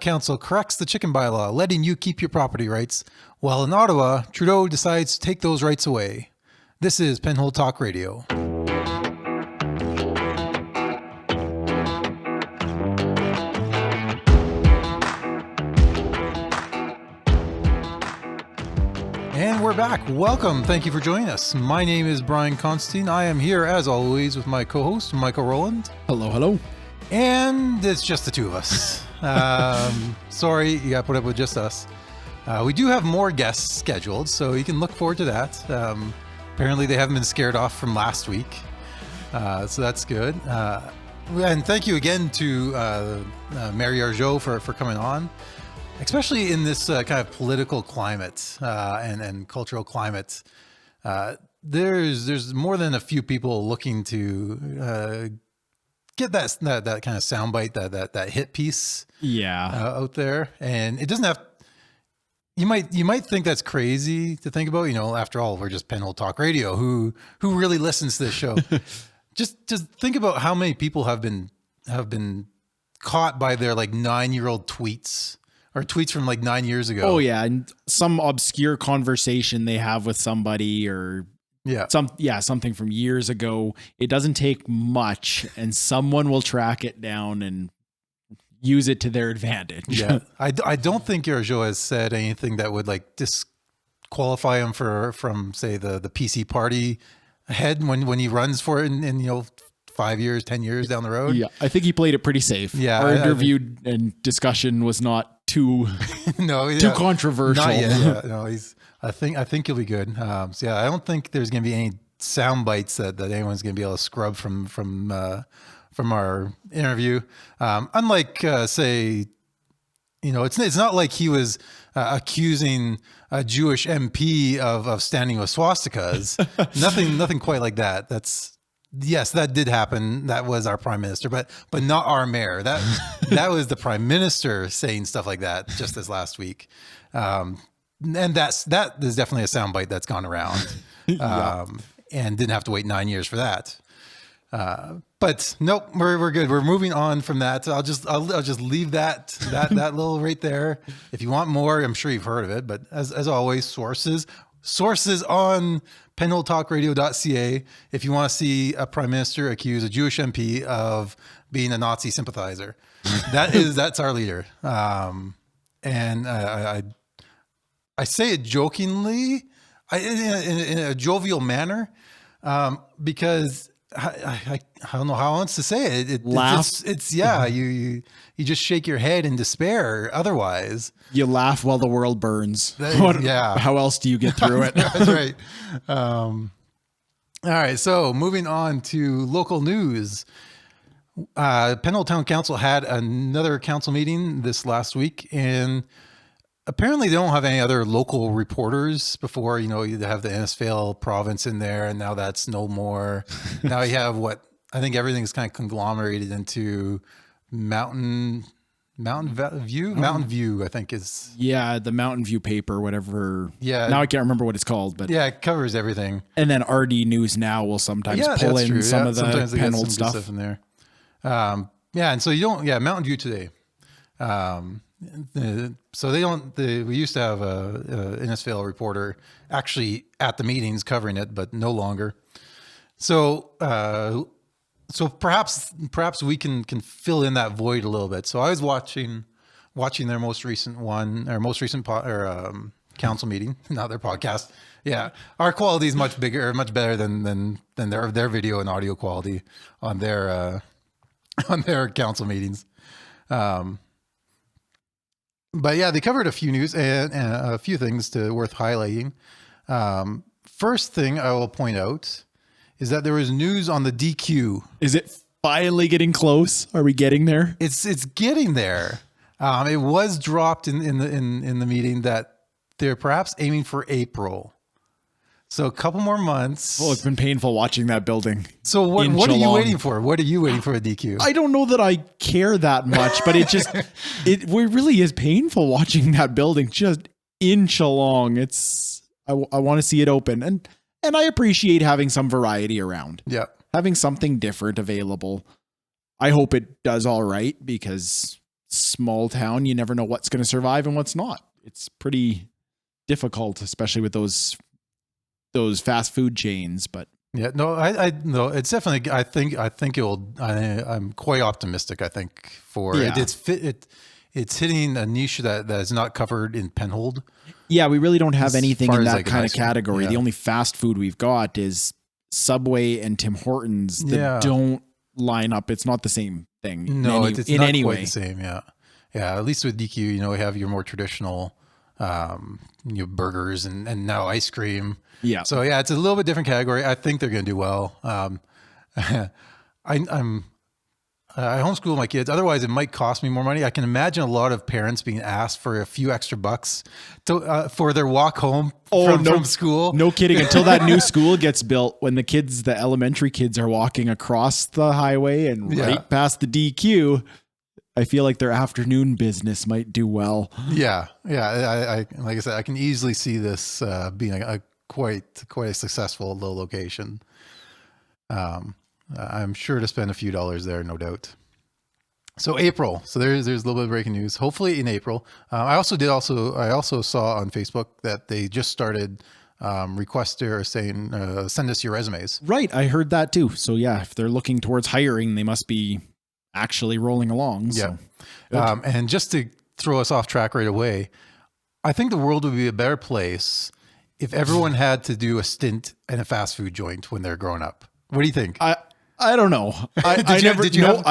Council corrects the chicken bylaw, letting you keep your property rights, while in Ottawa, Trudeau decides to take those rights away. This is Penhold Talk Radio. And we're back. Welcome. Thank you for joining us. My name is Brian Constantine. I am here, as always, with my co-host, Michael Rowland. Hello, hello. And it's just the two of us. Sorry, you got to put up with just us. We do have more guests scheduled, so you can look forward to that. Apparently, they haven't been scared off from last week, so that's good. And thank you again to Mary Arjot for coming on. Especially in this kind of political climate and cultural climate, there's more than a few people looking to get that kind of soundbite, that hit piece, out there. And it doesn't have. You might think that's crazy to think about. You know, after all, we're just Penhold Talk Radio. Who really listens to this show? just think about how many people have been caught by their like 9-year-old tweets. Or tweets from like 9 years ago. Oh yeah, and some obscure conversation they have with somebody, or something from years ago. It doesn't take much, and someone will track it down and use it to their advantage. Yeah, I don't think Arjot has said anything that would like disqualify him from say the PC party head when he runs for it in 5 years, 10 years down the road. Yeah, I think he played it pretty safe. Yeah, our interview and discussion was not too too controversial. Not yet, yeah. No, I think he'll be good. So yeah, I don't think there's going to be any sound bites that anyone's going to be able to scrub from our interview. Unlike say, it's not like he was accusing a Jewish MP of standing with swastikas. nothing quite like that. Yes, that did happen. That was our prime minister, but not our mayor. That was the prime minister saying stuff like that just this last week. And that is definitely a soundbite that's gone around, and didn't have to wait 9 years for that. But nope, we're good. We're moving on from that. I'll just leave that little right there. If you want more, I'm sure you've heard of it. But as always, sources on penholdtalkradio.ca if you want to see a prime minister accuse a Jewish MP of being a Nazi sympathizer. That's our leader. And I say it jokingly, in a jovial manner, because I don't know how else to say it. Laugh. You just shake your head in despair. Otherwise, you laugh while the world burns. How else do you get through it? That's right. All right. So moving on to local news. Penhold Town Council had another council meeting this last week, and apparently they don't have any other local reporters. Before, you have the Innisfail province in there, and now that's no more. Now you have I think everything's kind of conglomerated into Mountain View, I think is. Yeah, the Mountain View paper, whatever. Yeah. Now I can't remember what it's called, but. Yeah, it covers everything. And then RD News Now will sometimes pull in some of the Penhold stuff in there. And so Mountain View today. So we used to have a Innisfail reporter actually at the meetings covering it, but no longer. So perhaps we can fill in that void a little bit. So I was watching their most recent council meeting, not their podcast. Yeah. Our quality is much better than their video and audio quality on their council meetings. But yeah, they covered a few news and a few things worth highlighting. First thing I will point out is that there was news on the DQ. Is it finally getting close? Are we getting there? It's getting there. It was dropped in the meeting that they're perhaps aiming for April. So a couple more months. Well, it's been painful watching that building. So what are you waiting for? What are you waiting for a DQ? I don't know that I care that much, but it really is painful watching that building just inch along. I want to see it open, and I appreciate having some variety around. Yeah, having something different available. I hope it does all right, because small town, you never know what's going to survive and what's not. It's pretty difficult, especially with those fast food chains. But yeah, no, I no, it's definitely. I think it'll. I'm quite optimistic. I think for it's hitting a niche that is not covered in Penhold. Yeah, we really don't have anything in that like kind of category. Yeah. The only fast food we've got is Subway and Tim Hortons that don't line up. It's not the same thing. No, it's not quite the same. Yeah. Yeah. At least with DQ, you know, we have your more traditional, burgers and now ice cream. Yeah. So yeah, it's a little bit different category. I think they're going to do well. I homeschool my kids. Otherwise, it might cost me more money. I can imagine a lot of parents being asked for a few extra bucks for their walk home from school. No kidding. Until that new school gets built, when the elementary kids are walking across the highway and right past the DQ, I feel like their afternoon business might do well. Yeah. Yeah. I like I said, I can easily see this being a quite a successful little location. I'm sure to spend a few dollars there, no doubt. So April. So there's a little bit of breaking news. Hopefully in April. I also saw on Facebook that they just started saying send us your resumes. Right, I heard that too. So yeah, if they're looking towards hiring, they must be actually rolling along. So. Yeah. And just to throw us off track right away, I think the world would be a better place if everyone had to do a stint in a fast food joint when they're growing up. What do you think? I don't know. I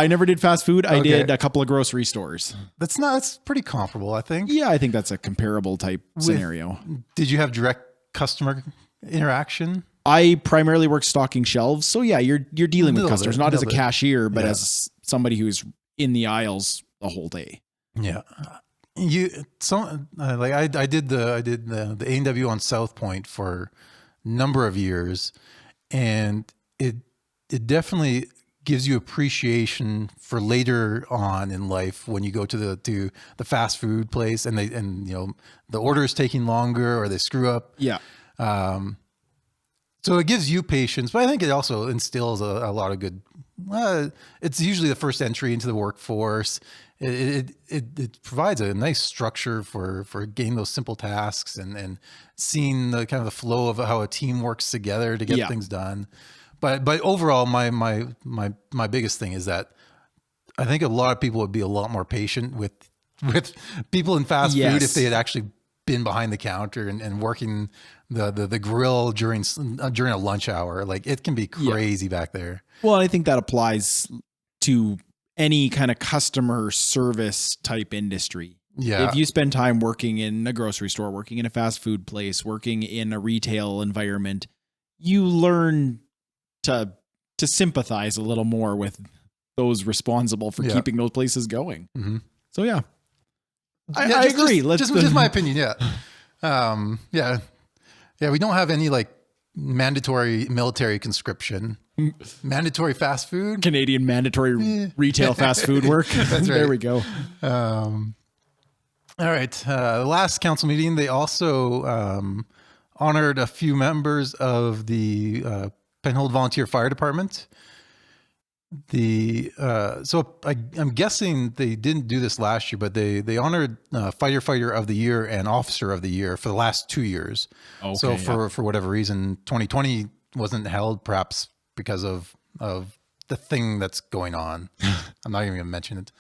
never did fast food. Okay. I did a couple of grocery stores. That's pretty comparable, I think. Yeah, I think that's a comparable type scenario. Did you have direct customer interaction? I primarily work stocking shelves. So yeah, you're dealing with customers, not as a cashier, but as somebody who's in the aisles the whole day. Yeah. I did the A&W on South Point for a number of years, and it definitely gives you appreciation for later on in life when you go to the fast food place and the order is taking longer or they screw up. Yeah. So it gives you patience, but I think it also instills a lot of good. It's usually the first entry into the workforce. It provides a nice structure for getting those simple tasks and seeing the kind of the flow of how a team works together to get things done. But overall, my biggest thing is that I think a lot of people would be a lot more patient with people in fast food if they had actually been behind the counter and working the grill during a lunch hour. Like it can be crazy back there. Well, I think that applies to any kind of customer service type industry. Yeah. If you spend time working in a grocery store, working in a fast food place, working in a retail environment, you learn to sympathize a little more with those responsible for keeping those places going. Mm-hmm. So yeah, I agree. Just my opinion. Yeah. Yeah. We don't have any like mandatory military conscription, mandatory fast food, Canadian mandatory retail fast food work. That's right. There we go. All right. The last council meeting, they also honored a few members of the Penhold Volunteer Fire Department. So I'm guessing they didn't do this last year, but they honored Fighter of the Year and Officer of the Year for the last 2 years. Okay, so for whatever reason, 2020 wasn't held, perhaps because of the thing that's going on. I'm not even going to mention it.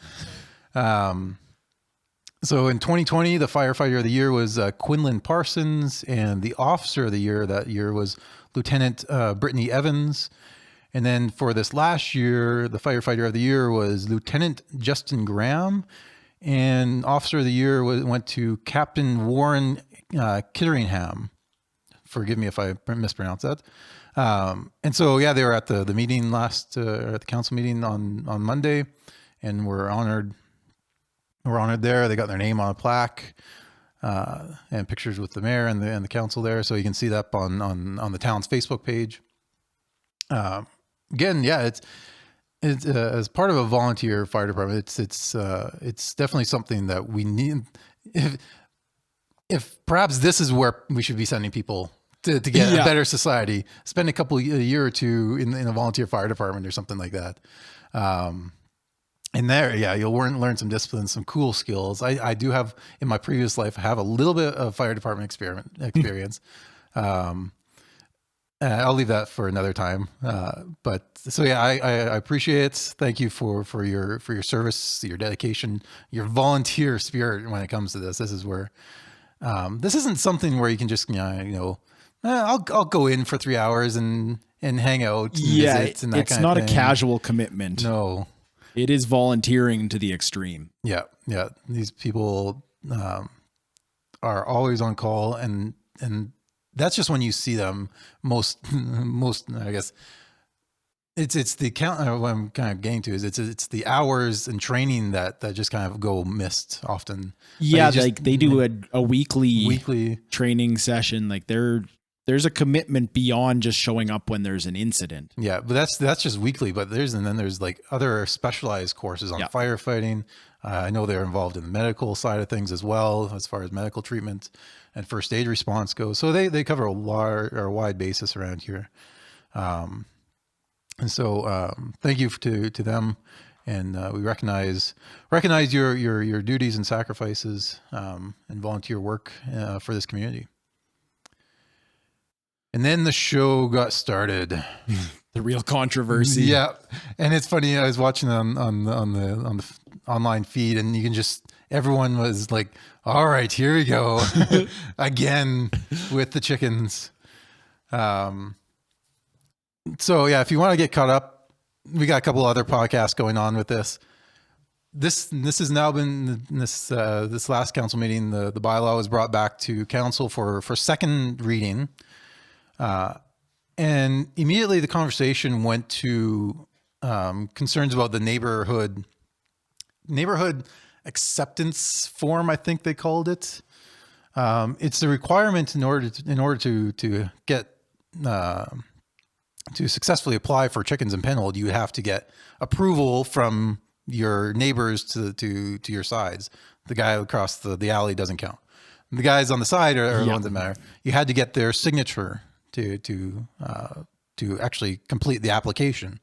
So in 2020, the Firefighter of the Year was Quinlan Parsons, and the Officer of the Year that year was Lieutenant Brittany Evans. And then for this last year, the Firefighter of the Year was Lieutenant Justin Graham, and Officer of the Year went to Captain Warren Kitteringham. Forgive me if I mispronounce that. And so, yeah, they were at the meeting at the council meeting on Monday, and were honored. We're honored there. They got their name on a plaque and pictures with the mayor and the council there, so you can see that on the town's Facebook page. Again, yeah, it's as part of a volunteer fire department. It's definitely something that we need. If perhaps this is where we should be sending people to get a better society, spend a year or two in a volunteer fire department or something like that. And there, yeah, you'll learn some discipline, some cool skills. I do have, in my previous life, I have a little bit of fire department experience. I'll leave that for another time. But so yeah, I appreciate it. Thank you for your service, your dedication, your volunteer spirit when it comes to this. This is where this isn't something where you can just I'll go in for 3 hours and hang out. And visit and that it's kind not of thing. a casual commitment. No, it is volunteering to the extreme. Yeah. These people are always on call, and that's just when you see them most. I guess it's the count. What I'm kind of getting to is it's the hours and training that just kind of go missed often. Yeah, like they do a weekly training session. Like there's a commitment beyond just showing up when there's an incident. Yeah, but that's just weekly. But then there's like other specialized courses on firefighting. I know they're involved in the medical side of things as well, as far as medical treatment and first aid response goes. So they cover a wide basis around here. And so thank you to them, and we recognize your duties and sacrifices and volunteer work for this community. And then the show got started. The real controversy. Yeah, and it's funny. I was watching on the online feed, and you can just everyone was like, "All right, here we go again with the chickens." So yeah, if you want to get caught up, we got a couple other podcasts going on with this. This has now been this last council meeting. The bylaw was brought back to council for second reading. And immediately the conversation went to concerns about the neighborhood acceptance form, I think they called it. It's the requirement in order to get to successfully apply for chickens and penhold, you have to get approval from your neighbors to your sides. The guy across the alley doesn't count. The guys on the side are the ones that matter. You had to get their signature to actually complete the application.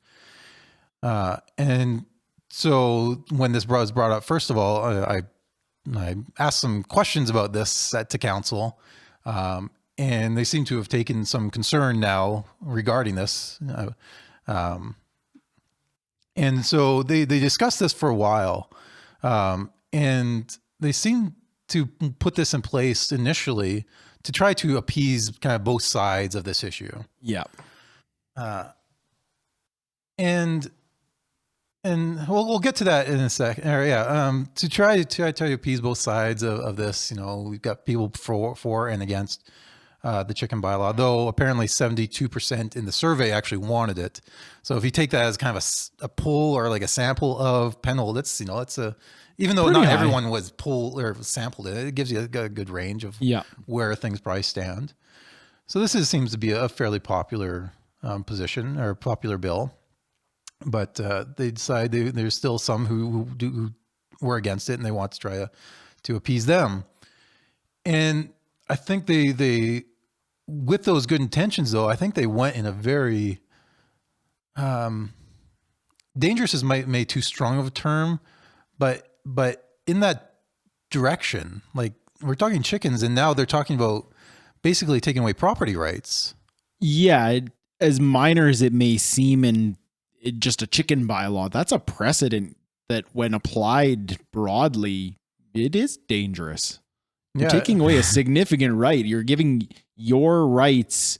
And so when this was brought up, first of all, I asked some questions about this to council, and they seem to have taken some concern now regarding this. And so they discussed this for a while, and they seem to put this in place initially to try to appease kind of both sides of this issue. Yeah. And we'll get to that in a second. To try to appease both sides of this, we've got people for and against the chicken bylaw, though apparently 72% in the survey actually wanted it. So if you take that as kind of a poll or like a sample of penhold, it's even though not everyone was polled or sampled it gives you a good range of where things probably stand. So this seems to be a fairly popular position or popular bill, but they decide there's still some who were against it and they want to try to appease them. And I think they with those good intentions, though, I think they went in a very dangerous is may too strong of a term, but in that direction. Like, we're talking chickens, and now they're talking about basically taking away property rights. Yeah, as minor as it may seem in just a chicken bylaw, that's a precedent that when applied broadly, it is dangerous. You're taking away a significant right. You're giving your rights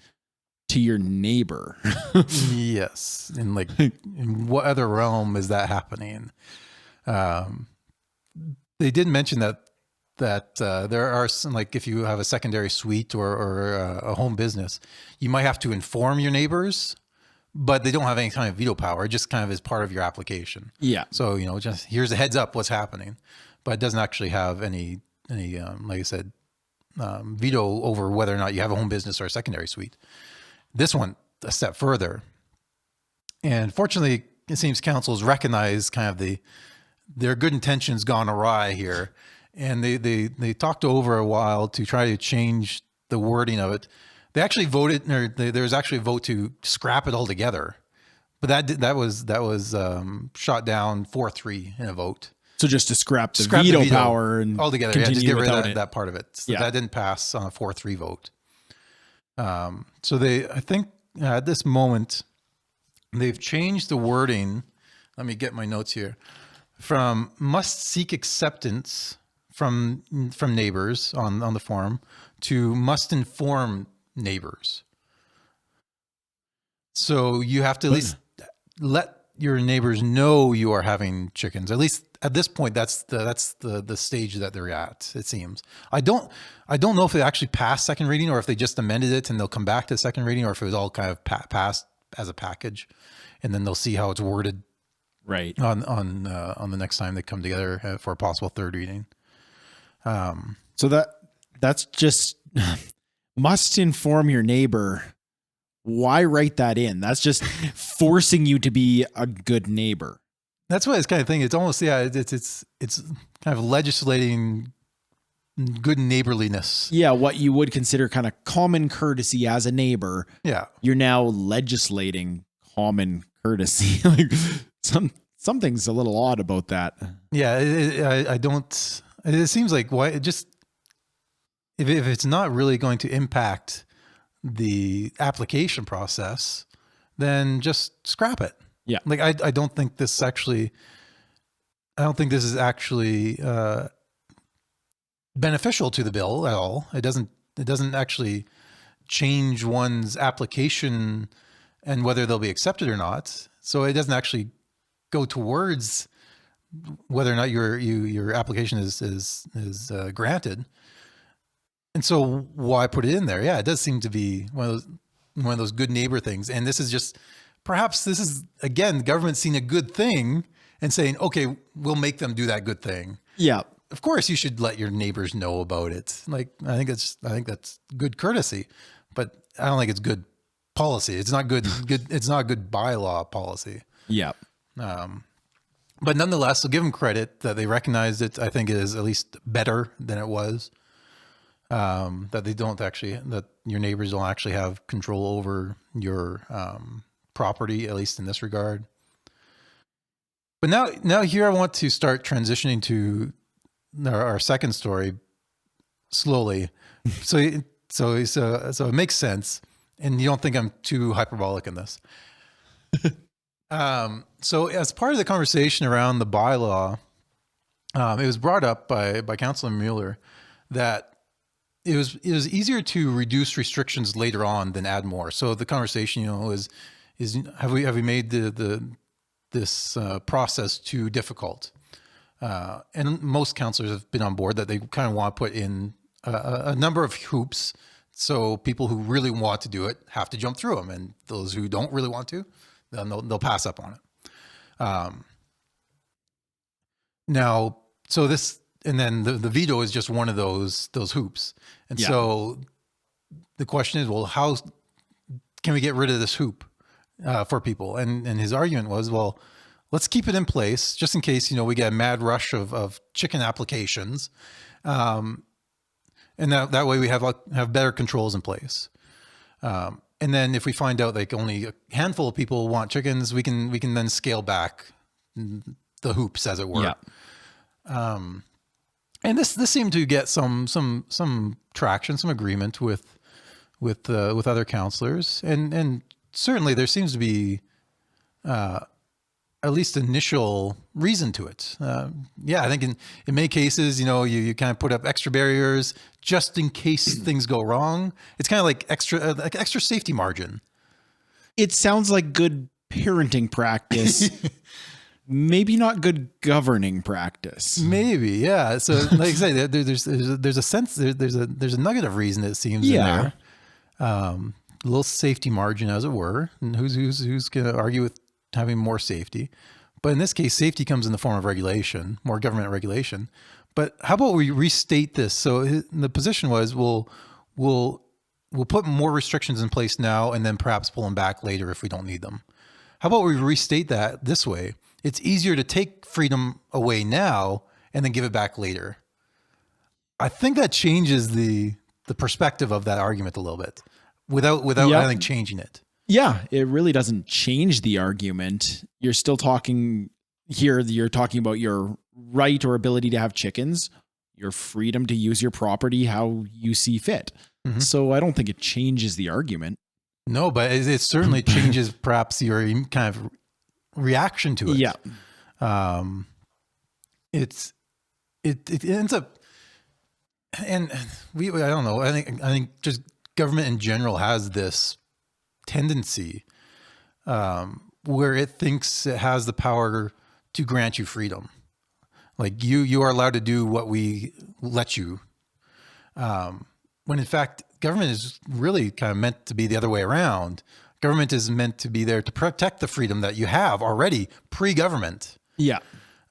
to your neighbor. Yes. And like, in what other realm is that happening? They did mention that there are some, like, if you have a secondary suite or a home business, you might have to inform your neighbors, but they don't have any kind of veto power. It just kind of is part of your application. Yeah. So, just here's a heads up what's happening, but it doesn't actually have any like I said, veto over whether or not you have a home business or a secondary suite. This one a step further. And fortunately, it seems councils recognize kind of their good intentions gone awry here. And they talked over a while to try to change the wording of it. They actually voted, or there was actually a vote to scrap it altogether. but that was shot down 4-3 in a vote. So just to scrap the veto power and altogether, just get rid of that part of it. So that didn't pass on a 4-3 vote. So I think at this moment, they've changed the wording. Let me get my notes here. From must seek acceptance from neighbors on the form to must inform neighbors. So you have to at least let your neighbors know you are having chickens. At least at this point, that's the stage that they're at, it seems. I don't know if they actually passed second reading or if they just amended it and they'll come back to second reading, or if it was all kind of passed as a package, and then they'll see how it's worded right on the next time they come together for a possible third reading. So that's just must inform your neighbor. Why write that in? That's just forcing you to be a good neighbor. That's what it's kind of thing. It's almost, it's kind of legislating good neighborliness. Yeah, what you would consider kind of common courtesy as a neighbor. Yeah, you're now legislating common courtesy. Like something's a little odd about that. Yeah, I don't. It seems like why it just if it's not really going to impact the application process, then just scrap it. Yeah, like I don't think this is actually beneficial to the bill at all. It doesn't actually change one's application and whether they'll be accepted or not. So it doesn't actually go towards whether or not your application is granted. And so why put it in there? Yeah, it does seem to be one of those good neighbor things. And this is again, the government seeing a good thing and saying, okay, we'll make them do that good thing. Yeah. Of course you should let your neighbors know about it. Like, I think that's good courtesy, but I don't think it's good policy. It's not good. It's not good bylaw policy. Yeah. But nonetheless, I'll give them credit that they recognized it. I think it is at least better than it was. That your neighbors don't actually have control over your property, at least in this regard. But now here I want to start transitioning to our second story slowly. So it makes sense, and you don't think I'm too hyperbolic in this. So as part of the conversation around the bylaw, it was brought up by Councillor Mueller that it was easier to reduce restrictions later on than add more. So the conversation, is have we made this process too difficult? And most councillors have been on board that they kind of want to put in a number of hoops. So people who really want to do it have to jump through them, and those who don't really want to, then they'll pass up on it. Now, so this, and then the veto is just one of those hoops. And so the question is, well, how can we get rid of this hoop for people? And his argument was, well, let's keep it in place just in case, we get a mad rush of chicken applications. And that way we have better controls in place. And then if we find out like only a handful of people want chickens, we can then scale back the hoops, as it were. Yeah. And this seemed to get some traction, some agreement with other councillors, and certainly there seems to be at least initial reason to it. I think in many cases, you kind of put up extra barriers just in case things go wrong. It's kind of like extra safety margin. It sounds like good parenting practice. Maybe not good governing practice. Maybe, yeah. So, like I say, there's a sense there's a nugget of reason, it seems, in there. A little safety margin, as it were. And who's going to argue with having more safety? But in this case, safety comes in the form of regulation, more government regulation. But how about we restate this? So the position was, we'll put more restrictions in place now, and then perhaps pull them back later if we don't need them. How about we restate that this way? It's easier to take freedom away now and then give it back later. I think that changes the perspective of that argument a little bit without I think changing it. Yeah, it really doesn't change the argument. You're still talking here. You're talking about your right or ability to have chickens, your freedom to use your property how you see fit. Mm-hmm. So I don't think it changes the argument. No, but it certainly changes perhaps your kind of reaction to it. Yeah. It ends up, and I don't know. I think just government in general has this tendency where it thinks it has the power to grant you freedom. Like you are allowed to do what we let you. When in fact, government is really kind of meant to be the other way around. Government is meant to be there to protect the freedom that you have already pre-government. Yeah.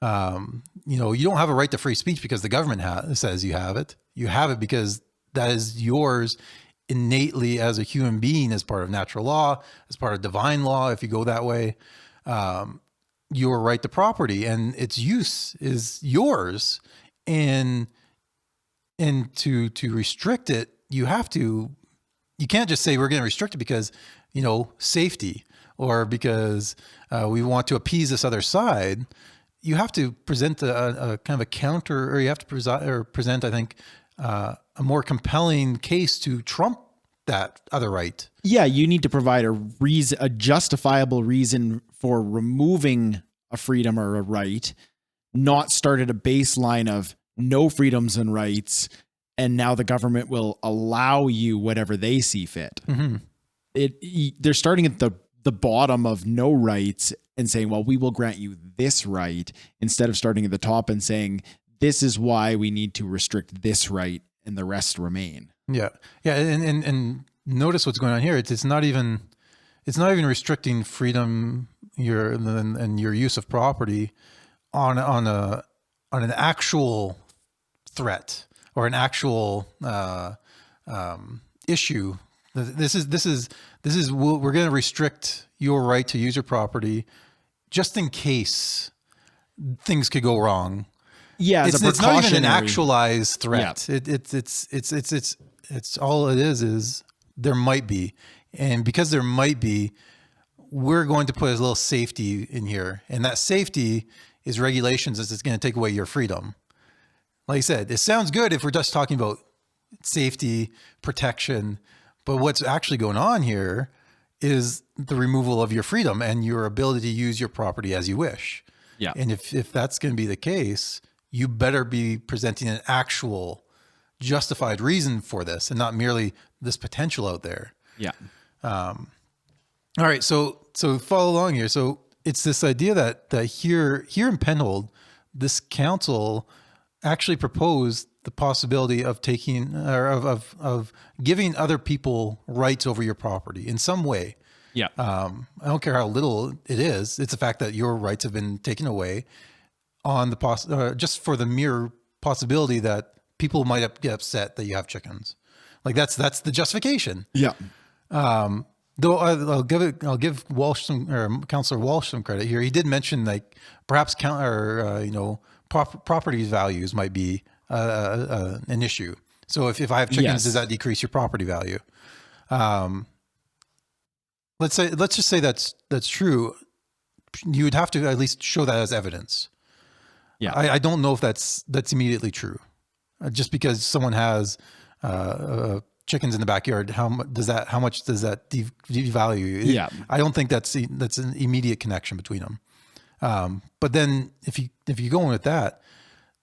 You don't have a right to free speech because the government says you have it. You have it because that is yours innately as a human being, as part of natural law, as part of divine law, if you go that way. Your right to property and its use is yours. And to restrict it, you can't just say we're going to restrict it because, safety or because we want to appease this other side. You have to present a kind of a counter, or you have to present, I think, a more compelling case to trump that other right. Yeah, you need to provide a justifiable reason for removing a freedom or a right, not start at a baseline of no freedoms and rights, and now the government will allow you whatever they see fit. Mm-hmm. They're starting at the bottom of no rights and saying, well, we will grant you this right, instead of starting at the top and saying, this is why we need to restrict this right and the rest remain. Yeah. Yeah. And notice what's going on here. It's not even restricting freedom, your use of property on an actual threat or an actual issue. This is we're going to restrict your right to use your property just in case things could go wrong. Yeah, it's not even an actualized threat. Yeah. It's all it is there might be, and because there might be, we're going to put a little safety in here, and that safety is regulations that's going to take away your freedom. Like I said, it sounds good if we're just talking about safety, protection, but what's actually going on here is the removal of your freedom and your ability to use your property as you wish. Yeah. And if that's going to be the case, you better be presenting an actual justified reason for this and not merely this potential out there. Yeah. All right. So follow along here. So it's this idea that here in Penhold, this council actually proposed the possibility of taking or of giving other people rights over your property in some way. Yeah. I don't care how little it is. It's the fact that your rights have been taken away on the just for the mere possibility that people might get upset that you have chickens. Like that's the justification. Yeah. Though I'll give Walsh Councillor Walsh some credit here. He did mention like perhaps property values might be an issue. So if I have chickens, Yes. does that decrease your property value? Let's just say that's true. You would have to at least show that as evidence. Yeah. I don't know if that's immediately true. Just because someone has chickens in the backyard, how much does that devalue you? Yeah. I don't think that's an immediate connection between them. But then if you go in with that,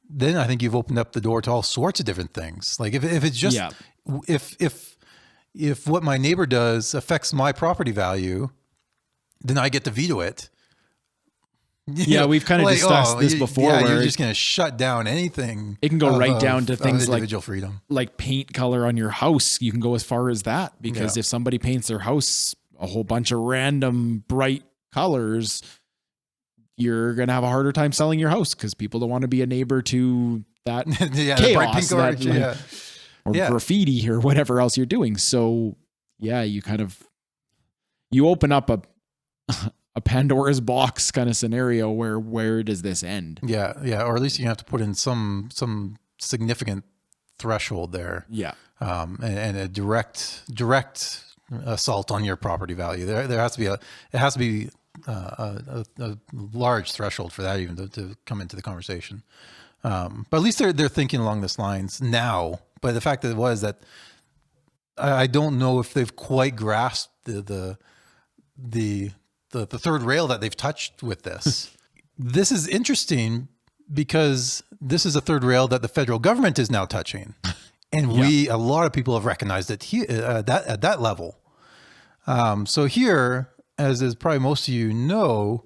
then I think you've opened up the door to all sorts of different things. Like if it's just if what my neighbor does affects my property value, then I get to veto it. Yeah, we've kind of discussed this before. Yeah, where you're just going to shut down anything. It can go right down to things like individual freedom, like paint color on your house. You can go as far as that because if somebody paints their house a whole bunch of random bright colors, you're going to have a harder time selling your house because people don't want to be a neighbor to that chaos, or graffiti or whatever else you're doing. So yeah, you open up a Pandora's box kind of scenario where does this end? Yeah. Or at least you have to put in some significant threshold there. Yeah. And a direct assault on your property value. There has to be a large threshold for that even to come into the conversation. But at least they're thinking along this lines now. But the fact that it was that I don't know if they've quite grasped the third rail that they've touched with this. This is interesting because this is a third rail that the federal government is now touching. And a lot of people have recognized it at that level. So here, as probably most of you know,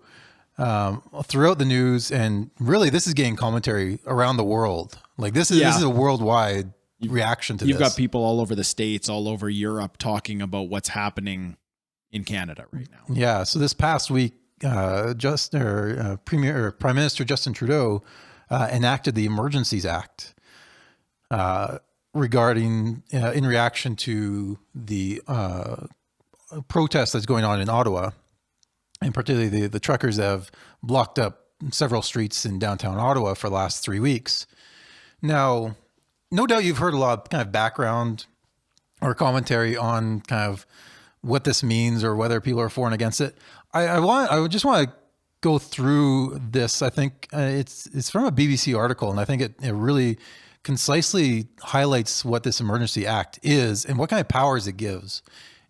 throughout the news, and really this is getting commentary around the world. Like this is a worldwide reaction to this. You've got people all over the States, all over Europe talking about what's happening in Canada right now. Yeah. So this past week, Prime Minister Justin Trudeau enacted the Emergencies Act regarding in reaction to the protest that's going on in Ottawa, and particularly the truckers have blocked up several streets in downtown Ottawa for the last 3 weeks. Now, no doubt you've heard a lot of kind of background or commentary on kind of what this means or whether people are for and against it. I just want to go through this. I think it's from a BBC article, and I think it really concisely highlights what this Emergency Act is and what kind of powers it gives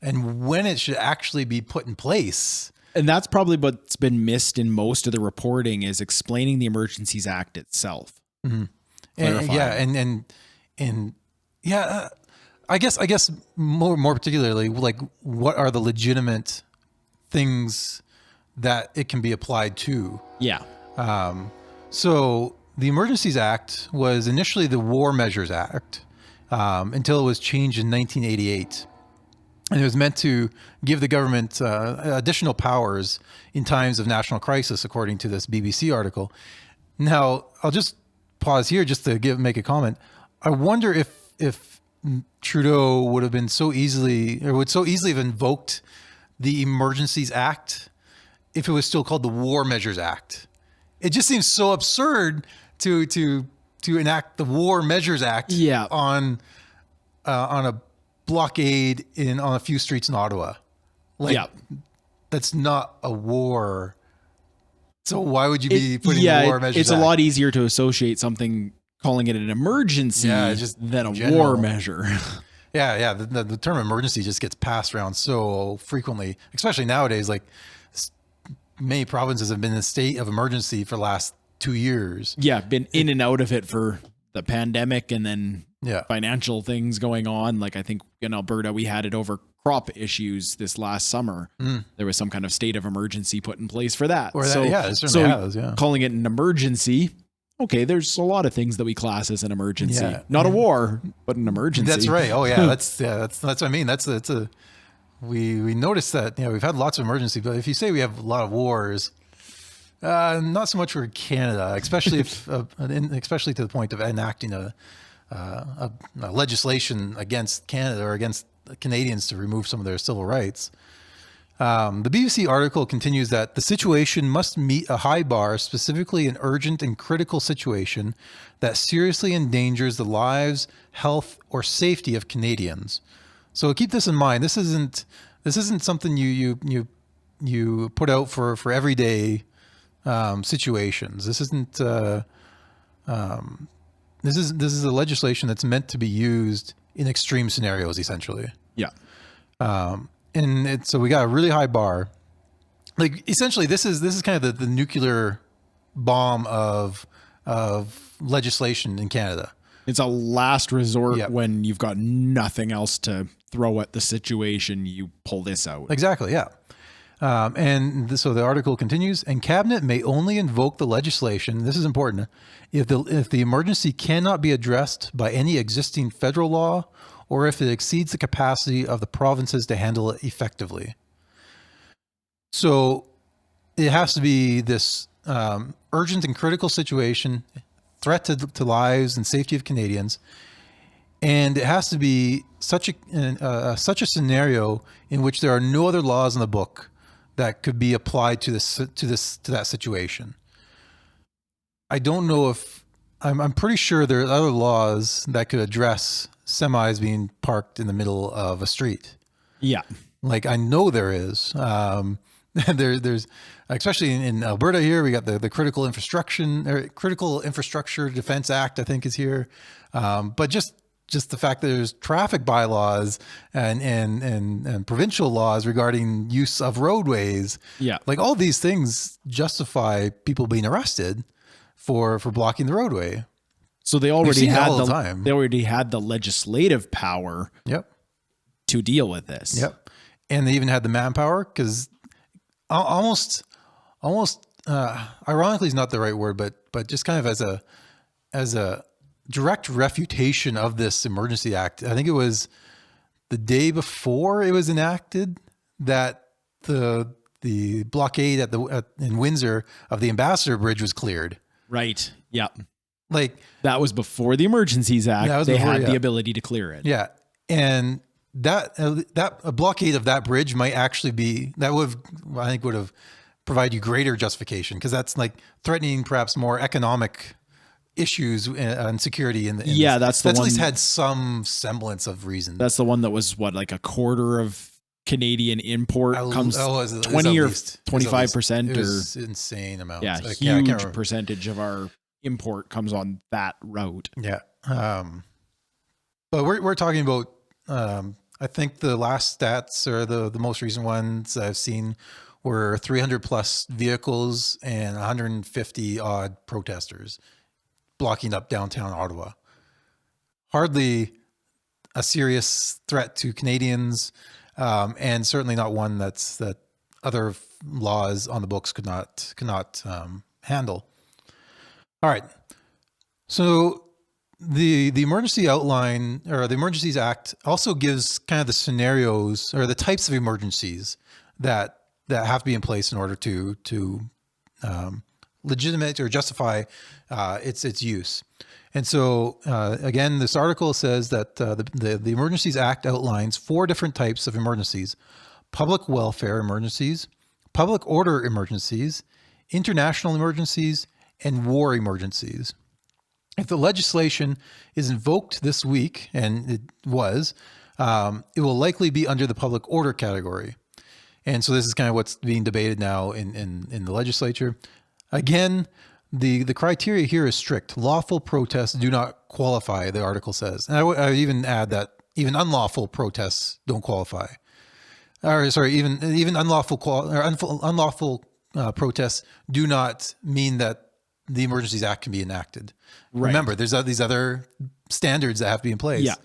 and when it should actually be put in place. And that's probably what's been missed in most of the reporting, is explaining the Emergencies Act itself. Mm-hmm. I guess more particularly, like, what are the legitimate things that it can be applied to? Yeah. So the Emergencies Act was initially the War Measures Act until it was changed in 1988. And it was meant to give the government additional powers in times of national crisis, according to this BBC article. Now, I'll just pause here just to make a comment. I wonder if Trudeau would have been so easily have invoked the Emergencies Act if it was still called the War Measures Act. It just seems so absurd to enact the War Measures Act on a blockade on a few streets in Ottawa. That's not a war. So why would you be putting the War Measures Act? It's a lot easier to associate something, calling it an emergency, than a war measure. Yeah. The term emergency just gets passed around so frequently, especially nowadays. Like, many provinces have been in a state of emergency for the last 2 years. Yeah, been in and out of it for the pandemic and then financial things going on. Like, I think in Alberta, we had it over crop issues this last summer. There was some kind of state of emergency put in place for that. It certainly has. Calling it an emergency, okay, there's a lot of things that we class as an emergency. Not a war, but an emergency. That's right. Oh yeah, that's what I mean. We noticed that we've had lots of emergencies, but if you say we have a lot of wars, not so much for Canada, especially especially to the point of enacting a legislation against Canada or against Canadians to remove some of their civil rights. The BBC article continues that the situation must meet a high bar, specifically an urgent and critical situation that seriously endangers the lives, health, or safety of Canadians. So keep this in mind. This isn't something you put out for everyday situations. This isn't. This is a legislation that's meant to be used in extreme scenarios, essentially. Yeah. So we got a really high bar. Like, essentially, this is kind of the nuclear bomb of legislation in Canada. It's a last resort when you've got nothing else to throw at the situation. You pull this out. Exactly. Yeah. So the article continues, and Cabinet may only invoke the legislation. This is important. If the emergency cannot be addressed by any existing federal law, or if it exceeds the capacity of the provinces to handle it effectively. So it has to be this urgent and critical situation, threat to lives and safety of Canadians, and it has to be such a scenario in which there are no other laws in the book that could be applied to that situation. I don't know if I'm pretty sure there are other laws that could address semis being parked in the middle of a street. Yeah. Like I know there is. There's especially in Alberta here, we got the Critical Infrastructure Defense Act, I think is here. But just the fact that there's traffic bylaws and provincial laws regarding use of roadways. Yeah. Like all these things justify people being arrested for blocking the roadway. So they already had they already had the legislative power. Yep. To deal with this. Yep. And they even had the manpower, because almost ironically is not the right word, but just kind of as a direct refutation of this Emergency Act. I think it was the day before it was enacted that the blockade in Windsor of the Ambassador Bridge was cleared. Right. Yeah. Like that was before the Emergencies Act. They had the ability to clear it. Yeah. And that a blockade of that bridge might actually be, that would have provided you greater justification, because that's like threatening perhaps more economic issues and security in the that's at least had some semblance of reason. That's the one that was like a quarter of Canadian import comes 20 or 25%, it was insane amount. Yeah, huge percentage of our import comes on that route. Yeah. But we're talking about I think the last stats, or the most recent ones I've seen, were 300 plus vehicles and 150 odd protesters blocking up downtown Ottawa. Hardly a serious threat to Canadians, and certainly not one that other laws on the books cannot handle. All right. So the emergency outline, or the Emergencies Act, also gives kind of the scenarios or the types of emergencies that have to be in place in order to legitimate or justify its use. And so again, this article says that the Emergencies Act outlines 4 different types of emergencies: public welfare emergencies, public order emergencies, international emergencies, and war emergencies. If the legislation is invoked this week, and it was, it will likely be under the public order category. And so this is kind of what's being debated now in the legislature. Again, the criteria here is strict. Lawful protests do not qualify, the article says. And I would even add that even unlawful protests don't qualify. Or sorry, even unlawful protests do not mean that the Emergencies Act can be enacted. Right. Remember, there's these other standards that have to be in place. Yeah.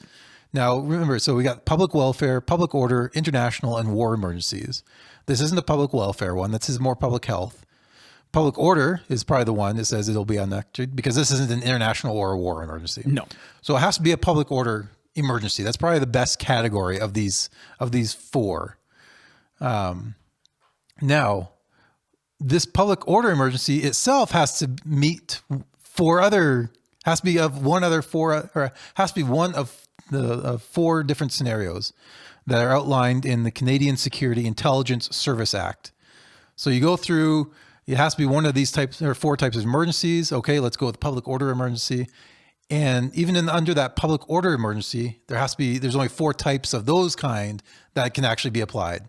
Now, remember, so we got public welfare, public order, international, and war emergencies. This isn't a public welfare one. This is more public health. Public order is probably the one that says it'll be enacted, because this isn't an international or a war emergency. No. So it has to be a public order emergency. That's probably the best category of these 4. Now, this public order emergency itself has to meet has to be one of the 4 different scenarios that are outlined in the Canadian Security Intelligence Service Act. So you go through, it has to be one of these types, or 4 types of emergencies. Okay, let's go with public order emergency. And even under that public order emergency, there's only 4 types of those kind that can actually be applied.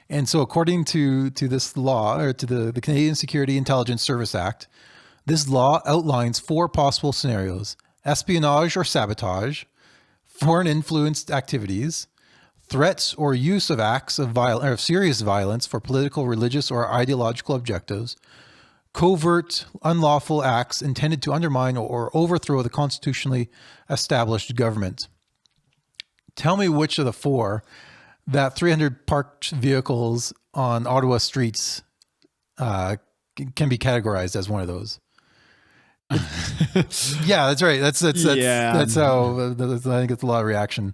And so according to this law, or to the Canadian Security Intelligence Service Act, this law outlines 4 possible scenarios: espionage or sabotage, foreign influenced activities, threats or use of acts of serious violence for political, religious, or ideological objectives, covert, unlawful acts intended to undermine or overthrow the constitutionally established government. Tell me which of the 4 that 300 parked vehicles on Ottawa streets can be categorized as one of those. Yeah, that's right. That's how I think it's a lot of reaction.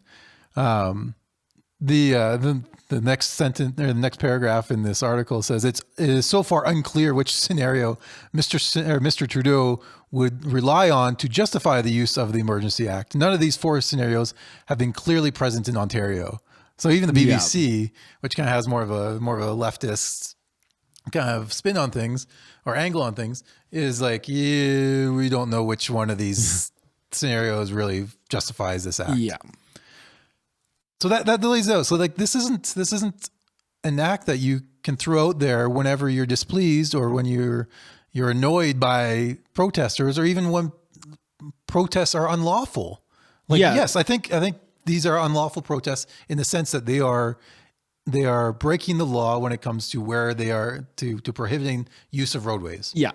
The next sentence, or the next paragraph in this article says it is so far unclear which scenario Mr. Trudeau would rely on to justify the use of the Emergency Act. None of these 4 scenarios have been clearly present in Ontario. So even the BBC, which kind of has more of a leftist kind of spin on things, or angle on things, is like, yeah, we don't know which one of these scenarios really justifies this act. Yeah. So that delays out. So like this isn't an act that you can throw out there whenever you're displeased or when you're annoyed by protesters or even when protests are unlawful. Like, yes, I think these are unlawful protests in the sense that they are breaking the law when it comes to where they are to prohibiting use of roadways. Yeah.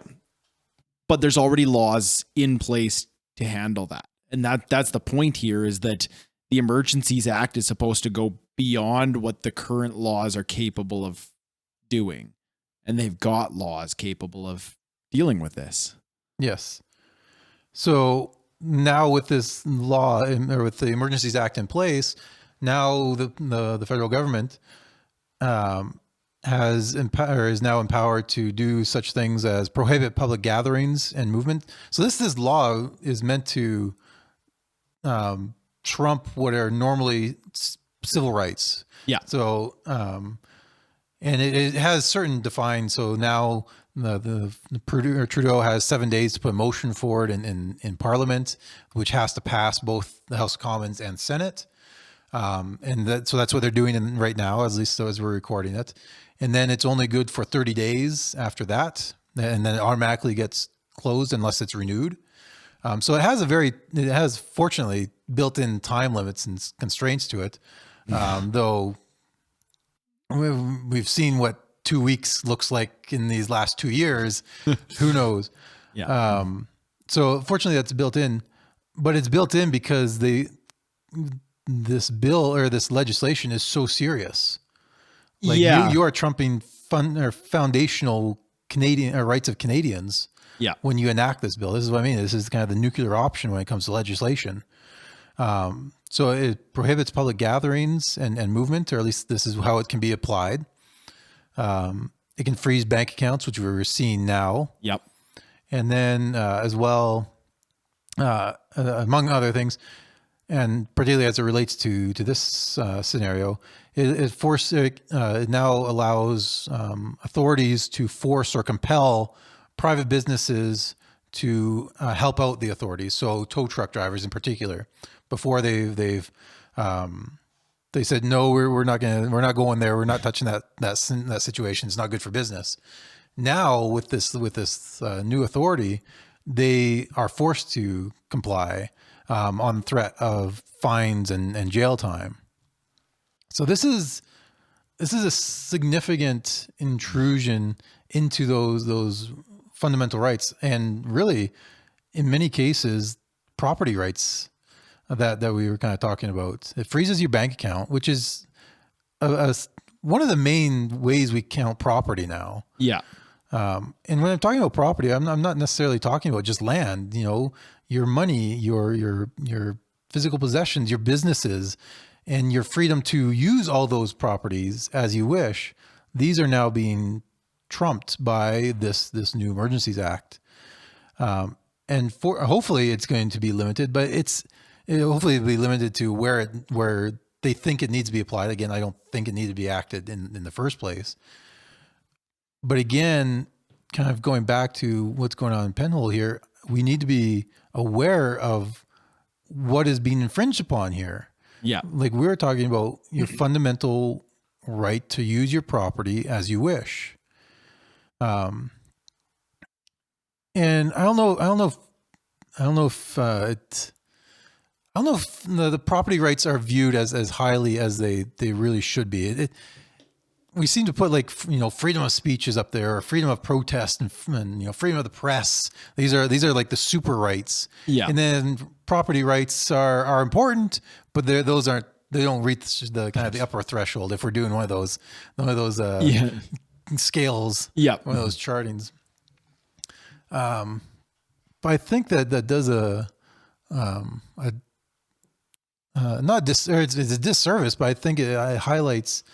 But there's already laws in place to handle that. And that's the point here, is that the Emergencies Act is supposed to go beyond what the current laws are capable of doing. And they've got laws capable of dealing with this. Yes. So now with this law or with the Emergencies Act in place, now the federal government is now empowered to do such things as prohibit public gatherings and movement. So this law is meant to trump what are normally civil rights. Yeah. So and it has certain defined. So now the Trudeau has 7 days to put a motion forward in Parliament, which has to pass both the House of Commons and Senate. So that's what they're doing right now, at least as we're recording it. And then it's only good for 30 days after that. And then it automatically gets closed unless it's renewed. So it has fortunately built-in time limits and constraints to it. Though we've seen what 2 weeks looks like in these last 2 years, who knows? Yeah. So fortunately that's built in, but it's built in because this bill or this legislation is so serious. Like you are trumping foundational Canadian rights of Canadians. Yeah. When you enact this bill, this is what I mean. This is kind of the nuclear option when it comes to legislation. So it prohibits public gatherings and movement, or at least this is how it can be applied. It can freeze bank accounts, which we're seeing now. Yep. And then as well, among other things, and particularly as it relates to this scenario, it now allows authorities to force or compel private businesses to help out the authorities. So tow truck drivers in particular, before they said no, we're not going there, we're not touching that situation. It's not good for business. Now with this new authority, they are forced to comply on threat of fines and jail time. So this is a significant intrusion into those fundamental rights, and really, in many cases, property rights that we were kind of talking about. It freezes your bank account, which is one of the main ways we count property now. Yeah. And when I'm talking about property, I'm not necessarily talking about just land. You know, your money, your physical possessions, your businesses, and your freedom to use all those properties as you wish. These are now being trumped by this new Emergencies Act, and hopefully it's going to be limited, but it'll hopefully be limited to where they think it needs to be applied. Again, I don't think it needs to be acted in the first place. But again, kind of going back to what's going on in Penhole here, we need to be aware of what is being infringed upon here. Yeah. Like we were talking about your fundamental right to use your property as you wish. And I don't know if the property rights are viewed as highly as they really should be. We seem to put freedom of speech is up there, or freedom of protest, and freedom of the press. These are like the super rights. Yeah. And then property rights are important, but they don't reach the kind of the upper threshold if we're doing one of those scales. Yeah. One of those chartings. But I think that does it's a disservice, but I think it highlights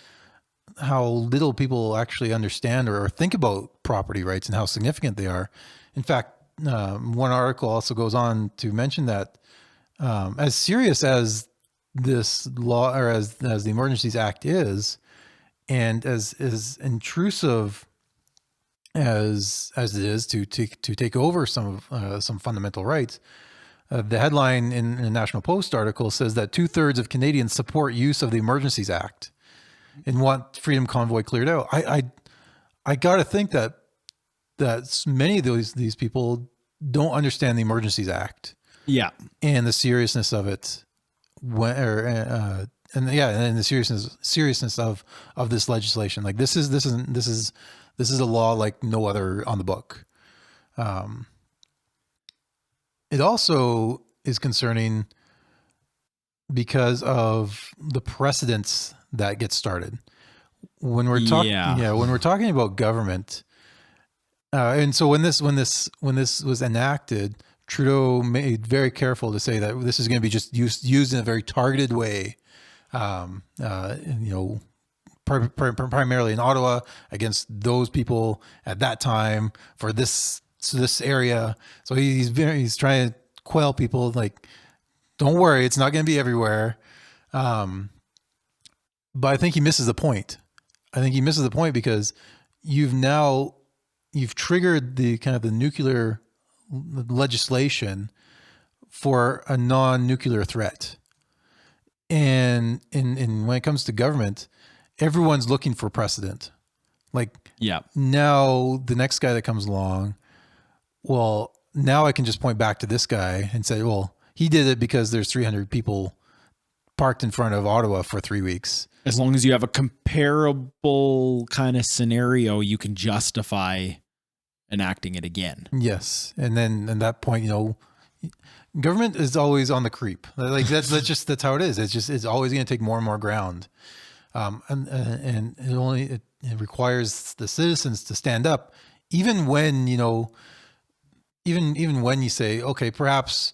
how little people actually understand or think about property rights and how significant they are. In fact, one article also goes on to mention that as serious as this law, or as the Emergencies Act is, and as intrusive as it is to take over some fundamental rights, The headline in a National Post article says that 2/3 of Canadians support use of the Emergencies Act and want Freedom Convoy cleared out. I got to think that many of these people don't understand the Emergencies Act. Yeah. And the seriousness of it, and the seriousness of this legislation. Like this is a law like no other on the book. It also is concerning because of the precedents that get started when we're talking. Yeah, when we're talking about government, and so when this was enacted, Trudeau made very careful to say that this is going to be just used in a very targeted way. Primarily in Ottawa against those people at that time for this area. So he's trying to quell people, like, don't worry, it's not going to be everywhere. But I think he misses the point. Because you've triggered the kind of the nuclear legislation for a non-nuclear threat. And when it comes to government, everyone's looking for precedent. Like, now the next guy that comes along, well, now I can just point back to this guy and say, well, he did it because there's 300 people parked in front of Ottawa for 3 weeks. As long as you have a comparable kind of scenario, you can justify enacting it again. Yes. And then at that point, government is always on the creep. Like that's how it is. It's always going to take more and more ground. And it requires the citizens to stand up, even when, even when you say, okay, perhaps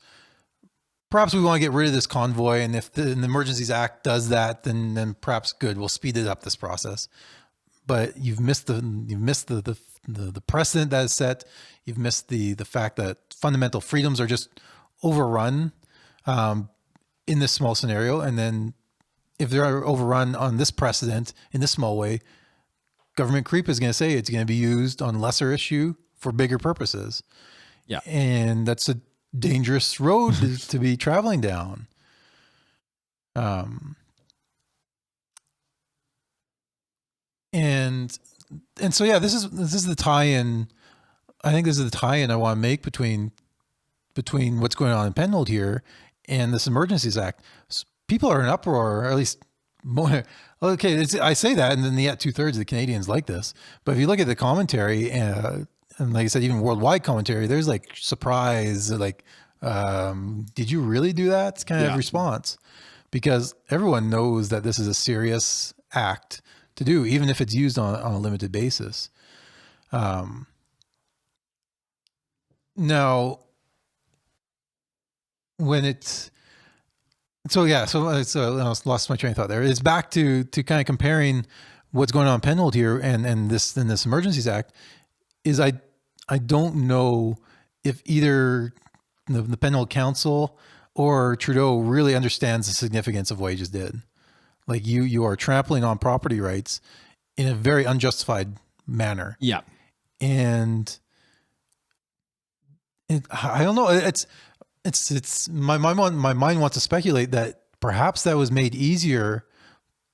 we want to get rid of this convoy. And if the Emergencies Act does that, then perhaps good, we'll speed it up, this process. But you've missed the precedent that is set. You've missed the fact that fundamental freedoms are just overrun in this small scenario. And then if they're overrun on this precedent in this small way, government creep is going to say it's going to be used on lesser issue for bigger purposes. Yeah. And that's a dangerous road to be traveling down. And so, yeah, this is the tie-in. I think this is the tie-in I want to make between what's going on in Penhold here and this Emergencies Act. People are in uproar, or at least more. Okay, I say that, and then yet 2/3 of the Canadians like this. But if you look at the commentary, and like I said, even worldwide commentary, there's like surprise, like, did you really do that kind of response? Because everyone knows that this is a serious act to do, even if it's used on a limited basis. Now, when it's so I lost my train of thought there. It's back to kind of comparing what's going on in Penhold here and this Emergencies Act. Is I don't know if either the Penhold Council or Trudeau really understands the significance of what he just did. Like you are trampling on property rights in a very unjustified manner. Yeah. And I don't know. It's my mind wants to speculate that perhaps that was made easier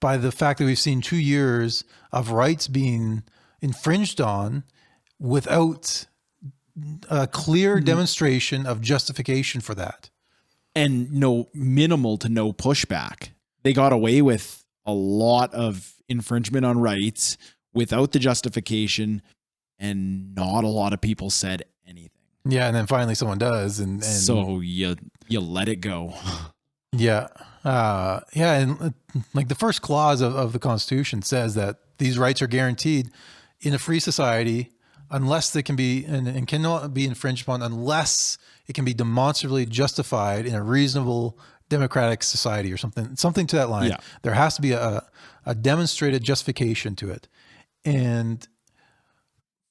by the fact that we've seen 2 years of rights being infringed on without a clear demonstration of justification for that. And minimal to no pushback. They got away with a lot of infringement on rights without the justification, and not a lot of people said anything. Yeah, and then finally someone does, and so you let it go. Yeah. And like the first clause of the Constitution says that these rights are guaranteed in a free society unless they can be and cannot be infringed upon unless it can be demonstrably justified in a reasonable democratic society or something to that line. Yeah. There has to be a demonstrated justification to it. And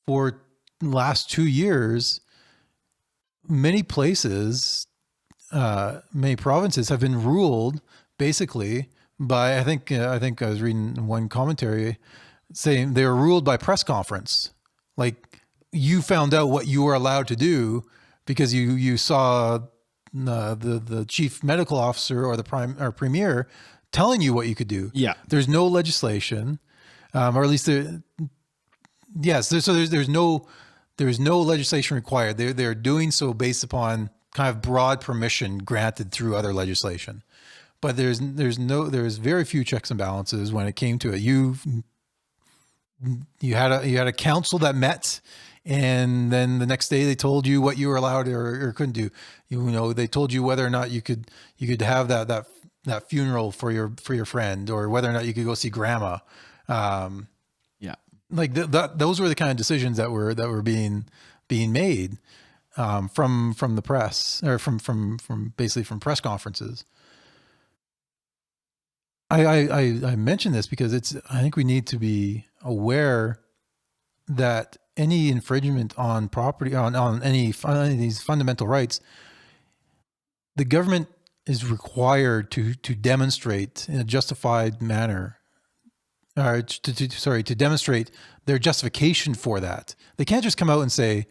for the last 2 years, many places, many provinces have been ruled basically by, I think I was reading one commentary saying they were ruled by press conference. Like you found out what you were allowed to do because you saw the chief medical officer or the premier telling you what you could do. Yeah. There's no legislation, or at least there's no legislation required. They're doing so based upon kind of broad permission granted through other legislation. But there's very few checks and balances when it came to it. You had a council that met, and then the next day they told you what you were allowed or couldn't do. They told you whether or not you could have that funeral for your friend, or whether or not you could go see grandma. Like those were the kind of decisions that were being made from the press, or from basically from press conferences. I mention this because I think we need to be aware that any infringement on property, on any of these fundamental rights, the government is required to demonstrate in a justified manner, or to demonstrate their justification for that. They can't just come out and say,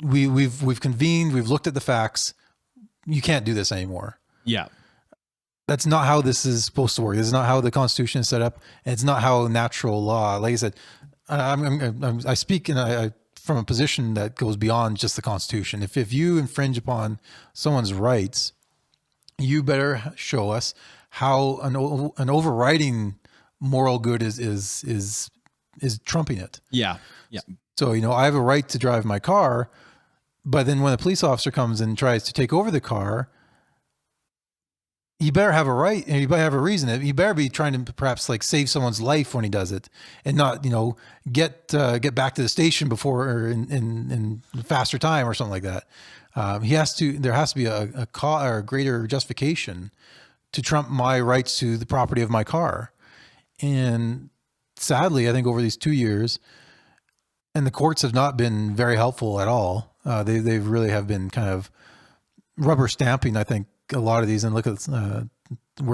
we've convened, we've looked at the facts, you can't do this anymore. Yeah. That's not how this is supposed to work. This is not how the Constitution is set up, and it's not how natural law. Like I said, I speak from a position that goes beyond just the Constitution. If you infringe upon someone's rights, you better show us how an overriding moral good is trumping it. Yeah. Yeah. So I have a right to drive my car, but then when a police officer comes and tries to take over the car, you better have a right, and you better have a reason. You better be trying to perhaps like save someone's life when he does it, and not get back to the station before, or in faster time or something like that. There has to be a greater justification to trump my rights to the property of my car. And sadly, I think over these 2 years, and the courts have not been very helpful at all. They really have been kind of rubber stamping, I think, a lot of these, and worth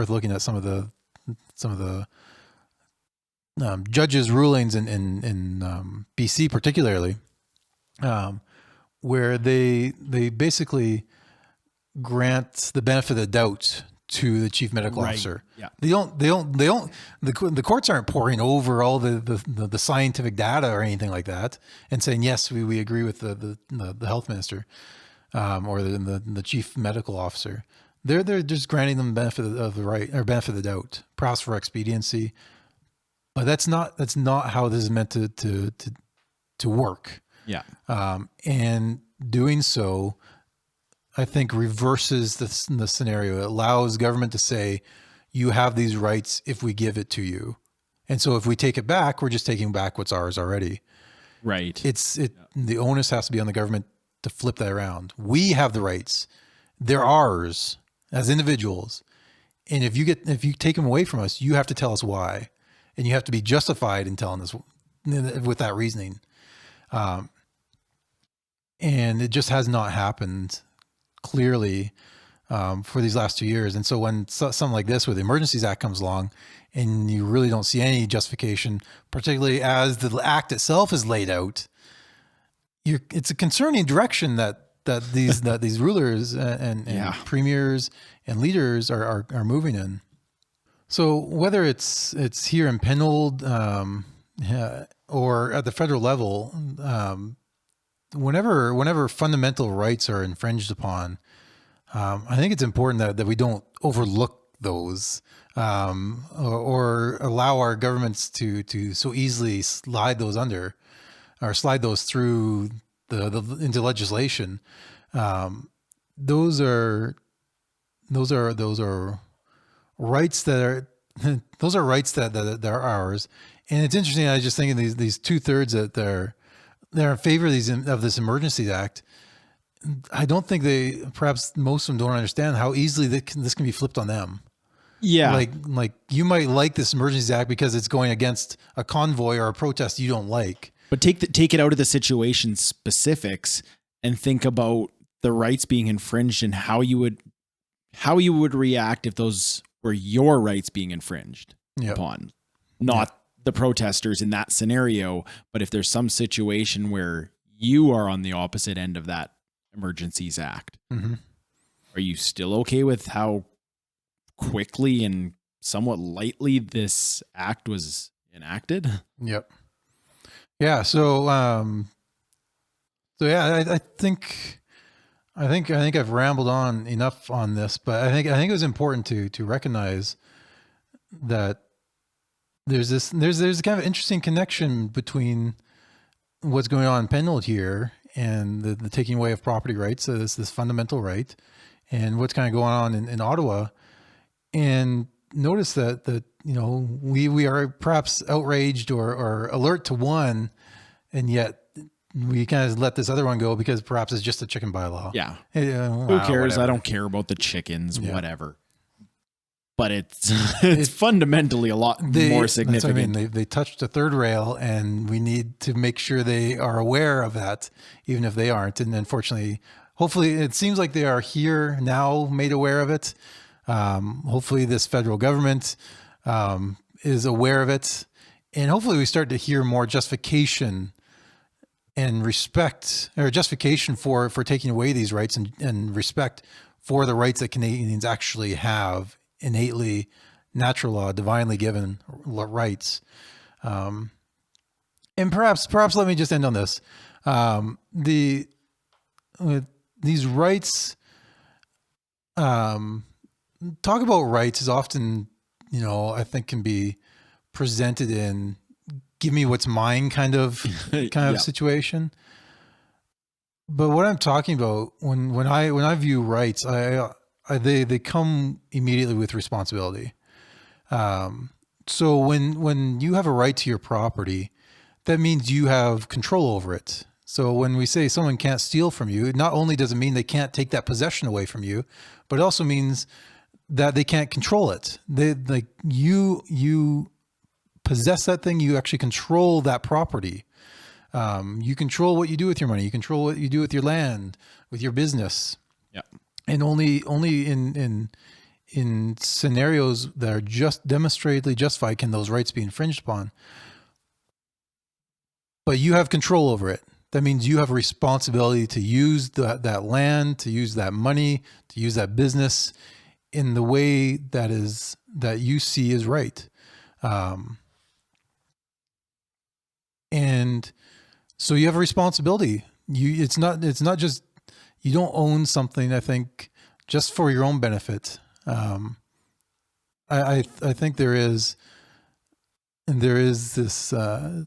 looking at some of the judges' rulings in BC particularly, where they basically grant the benefit of the doubt to the chief medical officer. Yeah. The courts aren't poring over all the scientific data or anything like that and saying, yes, we agree with the health minister, or the chief medical officer. They're just granting them benefit of the right, or benefit of the doubt, perhaps for expediency. But that's not how this is meant to work. Yeah. And doing so, I think, reverses the scenario. It allows government to say, you have these rights if we give it to you. And so if we take it back, we're just taking back what's ours already. Right. The onus has to be on the government to flip that around. We have the rights. They're ours as individuals. And if you take them away from us, you have to tell us why. And you have to be justified in telling us with that reasoning. And it just has not happened clearly for these last 2 years. And so when something like this with the Emergencies Act comes along, and you really don't see any justification, particularly as the act itself is laid out, it's a concerning direction that these rulers and premiers and leaders are moving in. So whether it's here in Pennold or at the federal level, whenever fundamental rights are infringed upon, I think it's important that we don't overlook those, or allow our governments to so easily slide those under, or slide those through into legislation. Those are rights that are that are ours. And it's interesting. I was just thinking these 2/3 that they're in favor of this Emergencies Act. I don't think perhaps most of them don't understand how easily this can be flipped on them. Yeah. Like you might like this Emergencies Act because it's going against a convoy or a protest you don't like. But take it out of the situation specifics and think about the rights being infringed and how you would react if those were your rights being infringed upon. Not the protesters in that scenario, but if there's some situation where you are on the opposite end of that Emergencies Act. Mm-hmm. Are you still okay with how quickly and somewhat lightly this act was enacted? Yep. Yeah. So yeah, I think I've rambled on enough on this, but I think it was important to recognize that there's kind of interesting connection between what's going on in Penald here and the taking away of property rights, so this fundamental right, and what's kind of going on in Ottawa. And notice that we are perhaps outraged or alert to one, and yet we kind of let this other one go because perhaps it's just a chicken bylaw. Yeah. Who cares? Whatever. I don't care about the chickens, whatever. But it's fundamentally a lot more significant. That's what I mean. They touched a third rail, and we need to make sure they are aware of that, even if they aren't. And unfortunately, hopefully, it seems like they are here now, made aware of it. Hopefully, this federal government is aware of it, and hopefully, we start to hear more justification and respect, or justification for taking away these rights, and respect for the rights that Canadians actually have, innately, natural law, divinely given rights. And perhaps let me just end on this. These rights, talk about rights is often, I think can be presented in give me what's mine kind of situation. But what I'm talking about when I view rights, they come immediately with responsibility. So when you have a right to your property, that means you have control over it. So when we say someone can't steal from you, not only does it mean they can't take that possession away from you, but it also means that they can't control it. You possess that thing. You actually control that property. You control what you do with your money. You control what you do with your land, with your business. Yeah. And only in scenarios that are just demonstrably justified can those rights be infringed upon. But you have control over it. That means you have a responsibility to use that land, to use that money, to use that business in the way that you see is right. And so you have a responsibility. It's not just, you don't own something, I think, just for your own benefit. I think there is this, I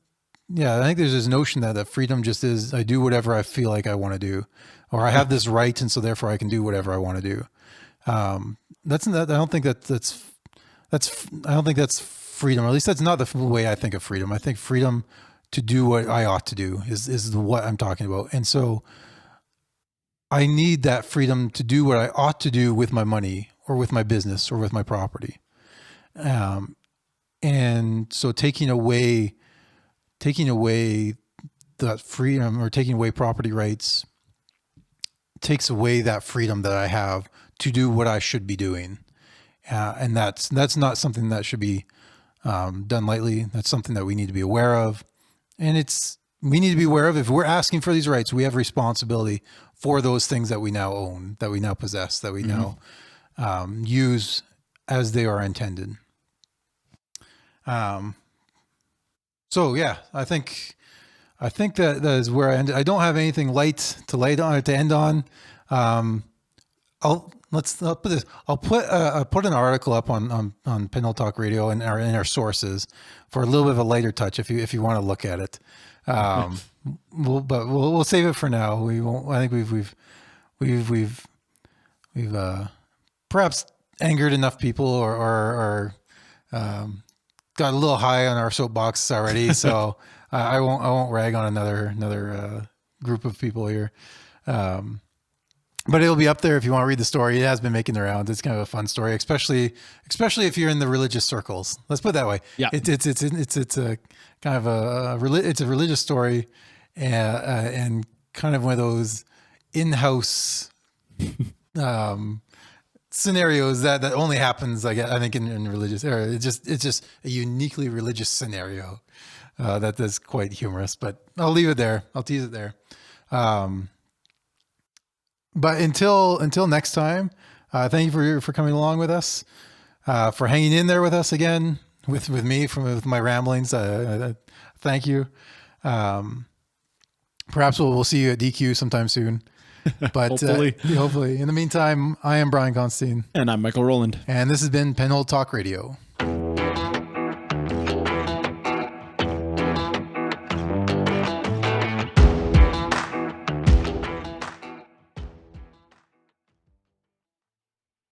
think there's this notion that freedom just is, I do whatever I feel like I want to do, or I have this right, and so therefore I can do whatever I want to do. I don't think that's freedom, or at least that's not the way I think of freedom. I think freedom to do what I ought to do is what I'm talking about. And so I need that freedom to do what I ought to do with my money or with my business or with my property. And so taking away that freedom, or taking away property rights, takes away that freedom that I have to do what I should be doing. And that's not something that should be done lightly. That's something that we need to be aware of. And we need to be aware of, if we're asking for these rights, we have responsibility for those things that we now own, that we now possess, that we now use as they are intended. So yeah, I think that is where I ended. I don't have anything light to end on. I'll put this. I'll put an article up on Penal Talk Radio and in our sources for a little bit of a lighter touch if you want to look at it. We'll save it for now. We won't. I think we've perhaps angered enough people or got a little high on our soapbox already. So I won't rag on another group of people here. But it'll be up there if you want to read the story. It has been making the rounds. It's kind of a fun story, especially if you're in the religious circles. Let's put it that way. Yeah, it's a kind of it's a religious story, and kind of one of those in-house scenarios that only happens, I think, in religious area. It's just a uniquely religious scenario that's quite humorous. But I'll leave it there. I'll tease it there. But until next time, thank you for coming along with us, for hanging in there with us again, with me with my ramblings. Thank you. Perhaps we'll see you at DQ sometime soon. But hopefully. In the meantime, I am Brian Constantine. And I'm Michael Rowland. And this has been Penhold Talk Radio.